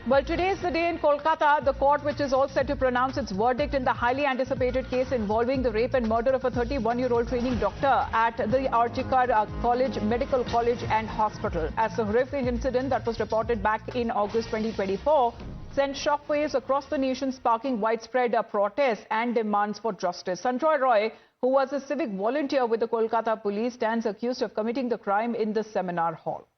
Well, today is the day in Kolkata, the court which is all set to pronounce its verdict in the highly anticipated case involving the rape and murder of a 31-year-old training doctor at the Judgement Medical College and Hospital. As the horrific incident that was reported back in August 2024 sent shockwaves across the nation, sparking widespread protests and demands for justice. Sanjay Roy, who was a civic volunteer with the Kolkata police, stands accused of committing the crime in the seminar hall.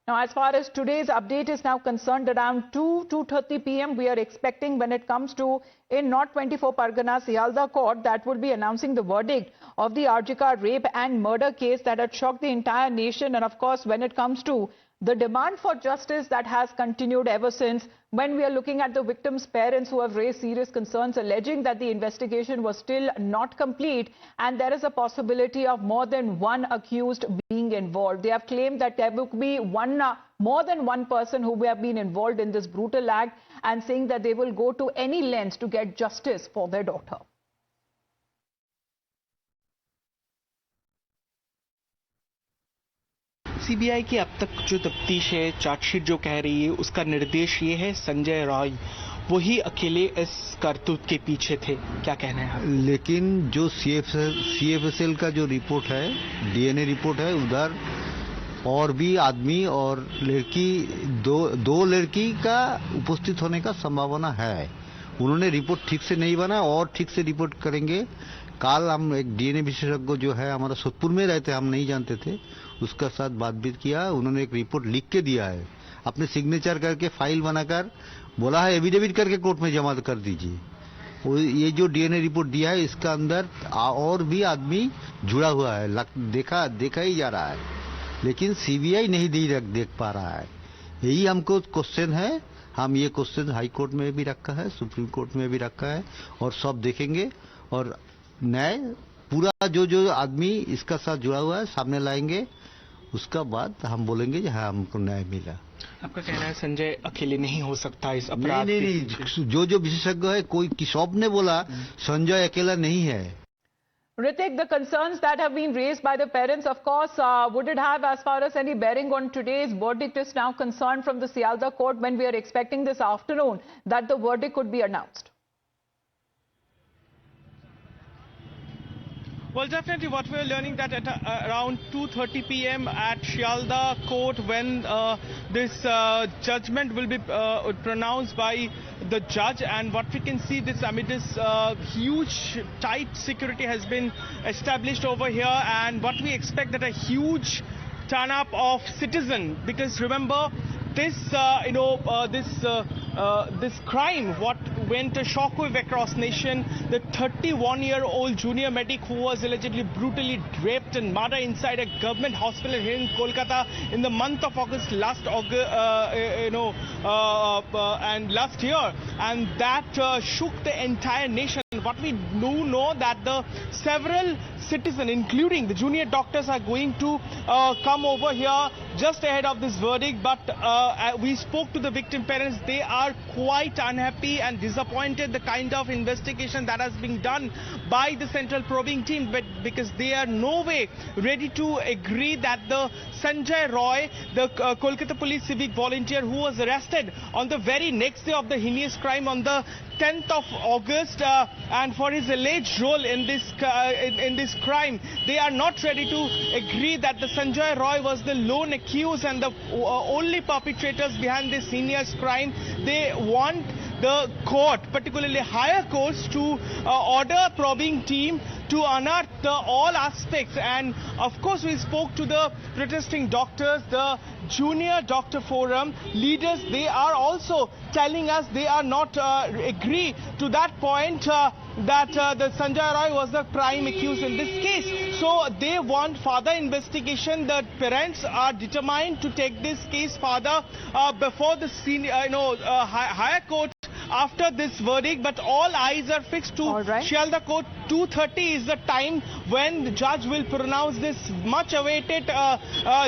Now, as far as today's update is now concerned, around 2:30 p.m. we are expecting, when it comes to in North 24 Pargana Sialdah Court, that would be announcing the verdict of the RGK rape and murder case that had shocked the entire nation. And of course, when it comes to the demand for justice that has continued ever since, when we are looking at the victims' parents who have raised serious concerns, alleging that the investigation was still not complete and there is a possibility of more than one accused being involved. They have claimed that there will be more than one person who have been involved in this brutal act, and saying that they will go to any lengths to get justice for their daughter. CBI की अब तक जो तफ्तीश है, chargesheet जो कह रही है, उसका निर्देश ये है संजय रॉय वही अकेले इस करतूत के पीछे थे। क्या कहना है? लेकिन जो सीएफएसएल का जो रिपोर्ट है, डीएनए रिपोर्ट है, उधर और भी आदमी और लड़की दो लड़की का उपस्थित होने का संभावना है। उन्होंने रिपोर्ट ठीक से नहीं बना और ठीक से रिपोर्ट करेंगे। कल हम एक डीएनए विशेषज्ञ जो है, हमारा सोदपुर में रहते, हम नहीं जानते थे, उसका साथ बातचीत किया। उन्होंने एक रिपोर्ट लिख के दिया है, अपने सिग्नेचर करके फाइल बनाकर बोला है एफिडेविट करके कोर्ट में जमा कर दीजिए। ये जो डीएनए रिपोर्ट दिया है, इसका अंदर और भी आदमी जुड़ा हुआ है, देखा ही जा रहा है, लेकिन सीबीआई नहीं देख पा रहा है। यही हमको क्वेश्चन है। हम ये क्वेश्चन हाई कोर्ट में भी रखा है, सुप्रीम कोर्ट में भी रखा है, और सब देखेंगे और न्याय पूरा जो आदमी इसका साथ जुड़ा हुआ है सामने लाएंगे। उसका बाद हम बोलेंगे कि हाँ, हमको न्याय मिला। आपका कहना है संजय अकेले नहीं हो सकता इस अपराध? नहीं, जो विशेषज्ञ है, कोई सब ने बोला संजय अकेला नहीं है। Ritik, the concerns that have been raised by the parents, of course, would it have as far as any bearing on today's verdict is now concerned from the Sialdah court, when we are expecting this afternoon that the verdict could be announced? Well, definitely what we're learning that at around 2:30 p.m. at Sialdah Court, when this judgment will be pronounced by the judge, and what we can see, this amid this huge tight security has been established over here, and what we expect that a huge turn up of citizen, because remember this this crime what went a shockwave across nation. The 31-year-old junior medic who was allegedly brutally raped and murdered inside a government hospital here in Kolkata in the month of August last year, and that shook the entire nation. What we do know that the several citizens, including the junior doctors, are going to come over here just ahead of this verdict. But we spoke to the victim parents. They are quite unhappy and disappointed the kind of investigation that has been done by the central probing team, but because they are no way ready to agree that the Sanjay Roy, the Kolkata police civic volunteer who was arrested on the very next day of the heinous crime on the 10th of August, and for his alleged role in this crime, they are not ready to agree that the Sanjay Roy was the lone accused and the only perpetrators behind this heinous crime. They want the court, particularly higher courts, to order probing team to unearth all aspects. And of course, we spoke to the protesting doctors, the Junior Doctor Forum leaders. They are also telling us they are not agree to that point that the Sanjay Roy was the prime accused in this case. So they want further investigation. The parents are determined to take this case further before the higher court after this verdict. But all eyes are fixed to Sialdah Court 2:30 is the time when the judge will pronounce this much awaited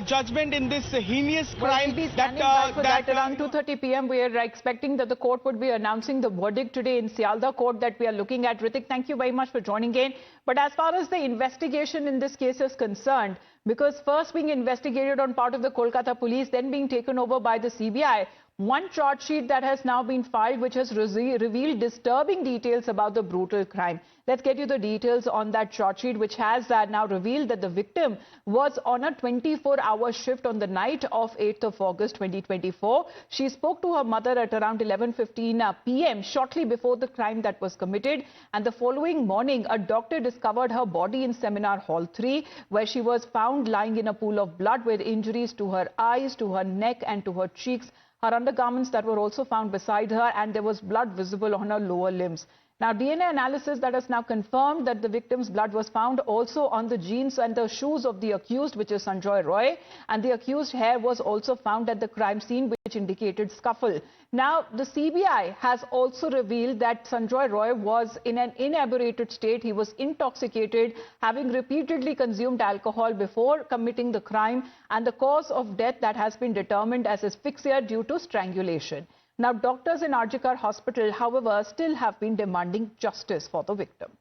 judgment in this heinous crime. We'll be standing by for that around 2:30 p.m. We are expecting that the court would be announcing the verdict today in Sialda court that we are looking at. Ritik, thank you very much for joining in. But as far as the investigation in this case is concerned, because first being investigated on part of the Kolkata police, then being taken over by the CBI, one charge sheet that has now been filed which has revealed disturbing details about the brutal crime. Let's get you the details on that charge sheet, which has now revealed that the victim was on a 24-hour shift on the night of 8th of August 2024. She spoke to her mother at around 11:15 p.m. shortly before the crime that was committed, and the following morning a doctor discovered her body in Seminar Hall 3, where she was found lying in a pool of blood with injuries to her eyes, to her neck and to her cheeks. Her undergarments that were also found beside her, and there was blood visible on her lower limbs. Now, DNA analysis that has now confirmed that the victim's blood was found also on the jeans and the shoes of the accused, which is Sanjoy Roy, and the accused hair was also found at the crime scene, which indicated scuffle. Now, the CBI has also revealed that Sanjoy Roy was in an inebriated state. He was intoxicated, having repeatedly consumed alcohol before committing the crime, and the cause of death that has been determined as asphyxia due to strangulation. Now, doctors in Arjikar Hospital, however, still have been demanding justice for the victim.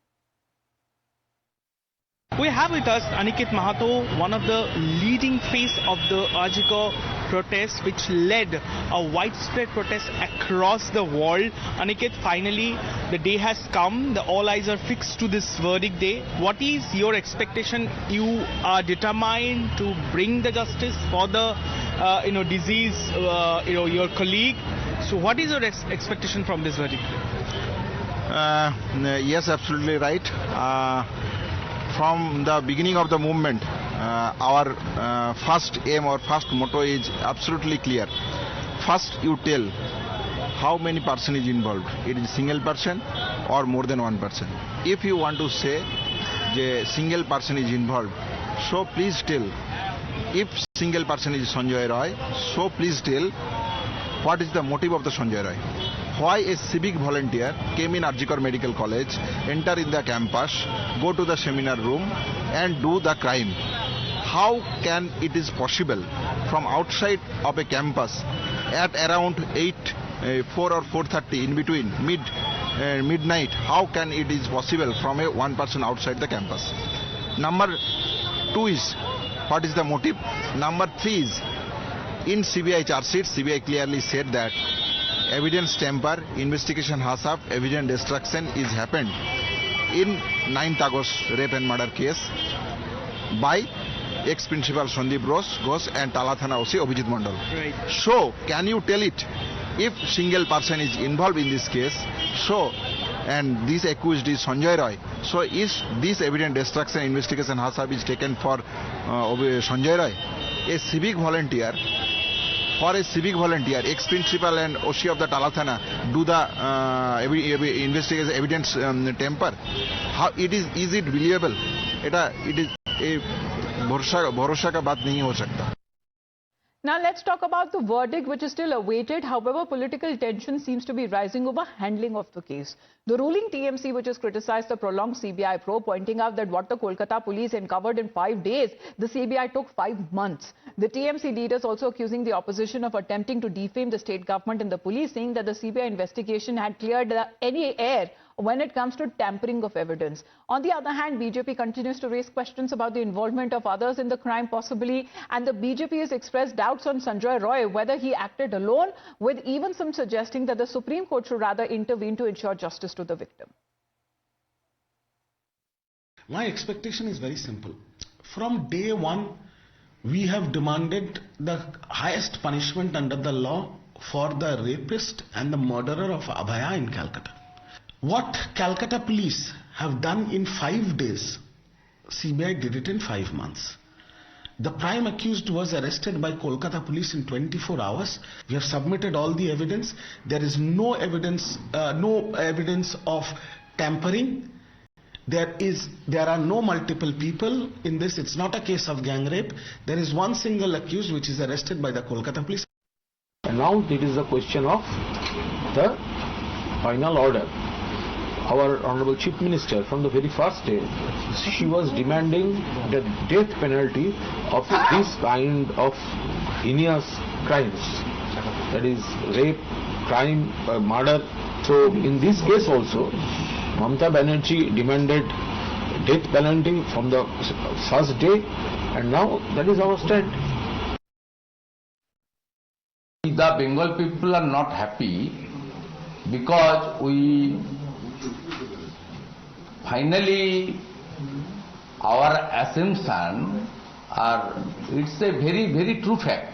We have with us Aniket Mahato, one of the leading face of the Arjikar protest, which led a widespread protest across the world. Aniket, finally, the day has come. All eyes are fixed to this verdict day. What is your expectation? You are determined to bring the justice for the, deceased, your colleague. So, what is your expectation from this verdict? Yes, absolutely right. From the beginning of the movement, our first aim or first motto is absolutely clear. First, you tell how many person is involved. It is single person or more than one person. If you want to say a single person is involved, so please tell. If single person is Sanjoy Roy, so please tell what is the motive of the Sanjoy Roy. Why a civic volunteer came in Arjikar Medical College, enter in the campus, go to the seminar room and do the crime. How can it is possible from outside of a campus at around 4 or 4:30 in between midnight? How can it is possible from a one person outside the campus? Number 2 is what is the motive? Number 3 is in CBI charge sheet, CBI clearly said that evidence tamper, investigation has up, evidence destruction is happened in 9th August rape and murder case by ex-principal Sandeep Ghosh and Talathana OC Abhijit Mandal. Right. So, can you tell it, if single person is involved in this case, so, and this accused is Sanjoy Roy, so is this evidence destruction investigation has up is taken for Sanjoy Roy? A civic volunteer, ex-principal and OC of the Talathana do the investigation evidence tamper. How it is it believable? It is a भरोसा का बात नहीं हो सकता. Now let's talk about the verdict, which is still awaited. However, political tension seems to be rising over handling of the case. The ruling TMC, which has criticized the prolonged CBI probe, pointing out that what the Kolkata police uncovered in 5 days, the CBI took 5 months. The TMC leaders also accusing the opposition of attempting to defame the state government and the police, saying that the CBI investigation had cleared any air when it comes to tampering of evidence. On the other hand, BJP continues to raise questions about the involvement of others in the crime possibly, and the BJP has expressed doubts on Sanjoy Roy, whether he acted alone, with even some suggesting that the Supreme Court should rather intervene to ensure justice to the victim. My expectation is very simple. From day one, we have demanded the highest punishment under the law for the rapist and the murderer of Abhaya in Calcutta. What Calcutta police have done in 5 days, CBI did it in 5 months. The prime accused was arrested by Kolkata police in 24 hours. We have submitted all the evidence. There is no evidence of tampering. There are no multiple people in this. It's not a case of gang rape. There is one single accused which is arrested by the Kolkata police. And now it is a question of the final order. our Honorable Chief Minister, from the very first day, she was demanding the death penalty of this kind of heinous crimes, that is rape, crime, murder. So in this case also, Mamata Banerjee demanded death penalty from the first day, and now that is our stand. The Bengal people are not happy because we finally, our assumption it's a very, very true fact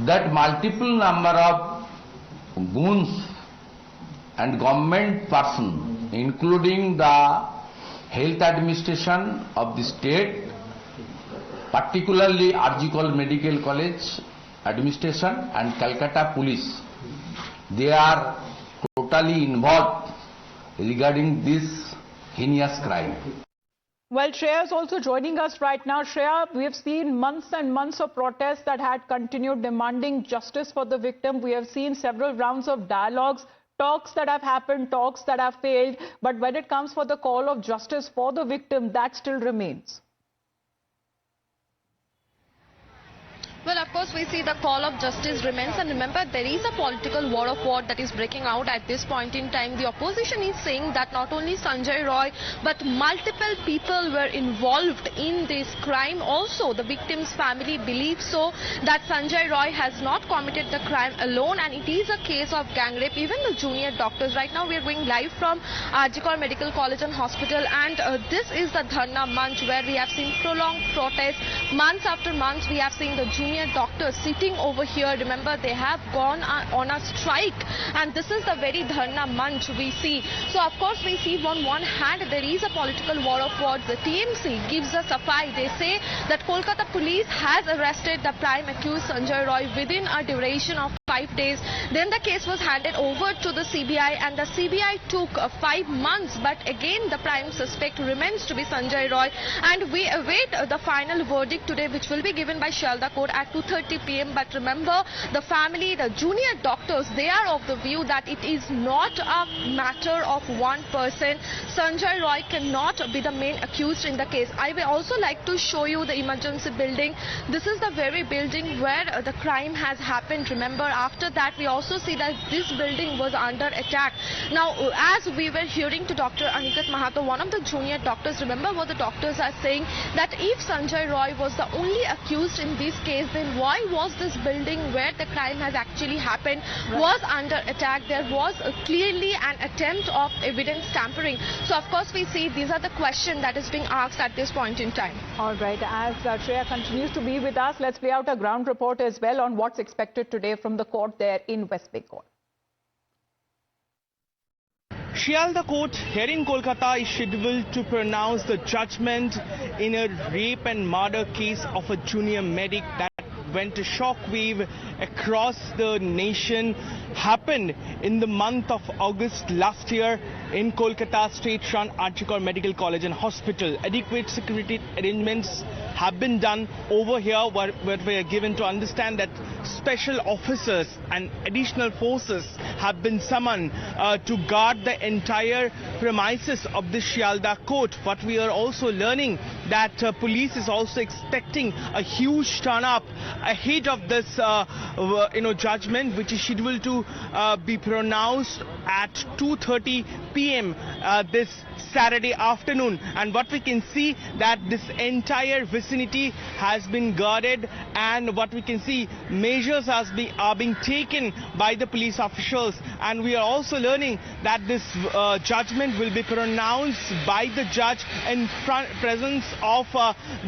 that multiple number of goons and government person, including the health administration of the state, particularly Arjikal Medical College administration and Kolkata police, they are totally involved regarding this heinous crime. Well, Shreya is also joining us right now. Shreya, we have seen months and months of protests that had continued demanding justice for the victim. We have seen several rounds of dialogues, talks that have happened, talks that have failed. But when it comes for the call of justice for the victim, that still remains. Well, of course, we see the call of justice remains, and remember, there is a political war of war that is breaking out at this point in time. The opposition is saying that not only Sanjay Roy, but multiple people were involved in this crime. Also, the victim's family believes so, that Sanjay Roy has not committed the crime alone, and it is a case of gang rape. Even the junior doctors, right now we are going live from Arjikal Medical College and Hospital, and this is the Dharna Manch, where we have seen prolonged protests. Months after months, we have seen the junior doctors sitting over here. Remember, they have gone on a strike, and this is the very Dharna Manch we see. So of course we see on one hand there is a political war of words. The TMC gives us a fight. They say that Kolkata police has arrested the prime accused Sanjay Roy within a duration of 5 days. Then the case was handed over to the CBI, and the CBI took 5 months, but again the prime suspect remains to be Sanjay Roy, and we await the final verdict today, which will be given by Kolkata Court at 2:30 p.m. But remember, the family, the junior doctors, they are of the view that it is not a matter of one person. Sanjay Roy cannot be the main accused in the case. I will also like to show you the emergency building. This is the very building where the crime has happened. Remember, after that we also see that this building was under attack. Now, as we were hearing to Dr. Aniket Mahato, one of the junior doctors, remember what the doctors are saying, that if Sanjay Roy was the only accused in this case, then why was this building where the crime has actually happened was under attack? There was clearly an attempt of evidence tampering. So of course we see these are the questions that is being asked at this point in time. All right, as Shreya continues to be with us, let's play out a ground report as well on what's expected today from the court there in West Bengal. Kolkata Court here in Kolkata is scheduled to pronounce the judgment in a rape and murder case of a junior medic that went a shockwave across the nation. Happened in the month of August last year in Kolkata state-run Arjikal Medical College and Hospital. Adequate security arrangements have been done over here, where we are given to understand that special officers and additional forces have been summoned to guard the entire premises of the Kolkata Court. What we are also learning that police is also expecting a huge turn-up ahead of this judgment, which is scheduled to be pronounced at 2:30 p.m. This Saturday afternoon. And what we can see that this entire vicinity has been guarded, and what we can see, measures are being taken by the police officials. And we are also learning that this judgment will be pronounced by the judge in presence of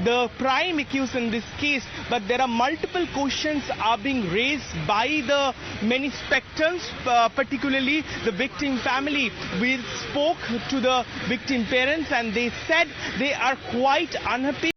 the prime accused in this case. But there are multiple questions are being raised by the many spectators, particularly the victim family. We spoke to the victim parents, and they said they are quite unhappy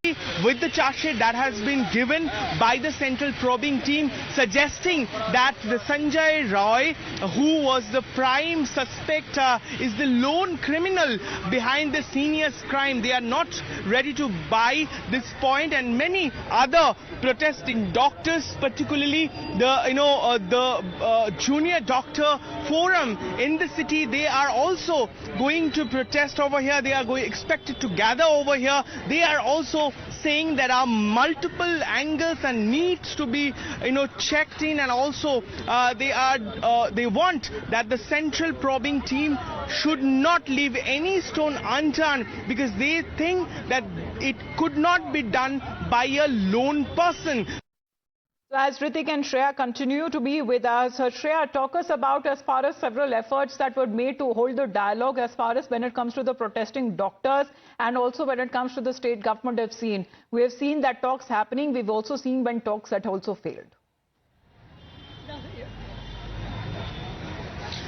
with the charge sheet that has been given by the central probing team, suggesting that the Sanjay Roy, who was the prime suspect, is the lone criminal behind the senior's crime. They are not ready to buy this point, and many other protesting doctors, particularly the junior doctor forum in the city, they are also going to protest over here. They are expected to gather over here. They are also saying there are multiple angles and needs to be checked in, and also they want that the central probing team should not leave any stone unturned, because they think that it could not be done by a lone person. As Ritik and Shreya continue to be with us, Shreya, talk us about as far as several efforts that were made to hold the dialogue as far as when it comes to the protesting doctors and also when it comes to the state government have seen. We have seen that talks happening. We've also seen when talks had also failed.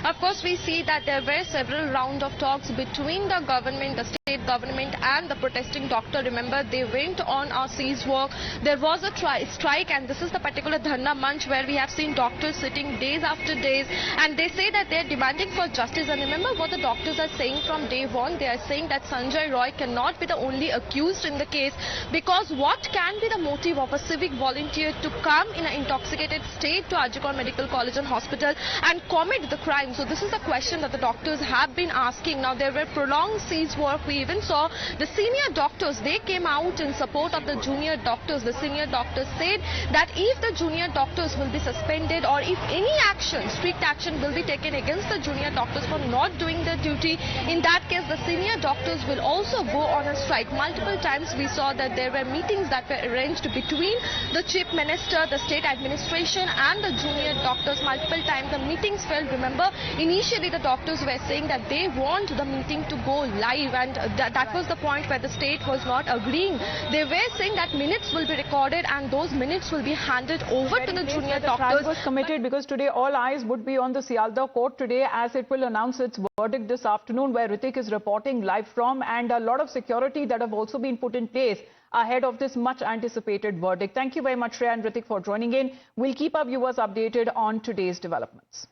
Of course, we see that there were several rounds of talks between the government, the state government and the protesting doctor. Remember, they went on a cease work. There was a strike, and this is the particular Dharna Manch where we have seen doctors sitting days after days, and they say that they are demanding for justice. And remember what the doctors are saying from day one. They are saying that Sanjay Roy cannot be the only accused in the case, because what can be the motive of a civic volunteer to come in an intoxicated state to Judgement Medical College and Hospital and commit the crime? So this is a question that the doctors have been asking. Now, there were prolonged cease work. We even saw the senior doctors, they came out in support of the junior doctors. The senior doctors said that if the junior doctors will be suspended, or if any action, strict action will be taken against the junior doctors for not doing their duty, in that case the senior doctors will also go on a strike. Multiple times we saw that there were meetings that were arranged between the chief minister, the state administration and the junior doctors. Multiple times the meetings failed. Remember, initially the doctors were saying that they want the meeting to go live, and that was the point where the state was not agreeing. They were saying that minutes will be recorded and those minutes will be handed over to the junior doctors. The was committed, because today all eyes would be on the Kolkata Court today, as it will announce its verdict this afternoon, where Ritik is reporting live from, and a lot of security that have also been put in place ahead of this much anticipated verdict. Thank you very much, Shreya and Ritik, for joining in. We'll keep our viewers updated on today's developments.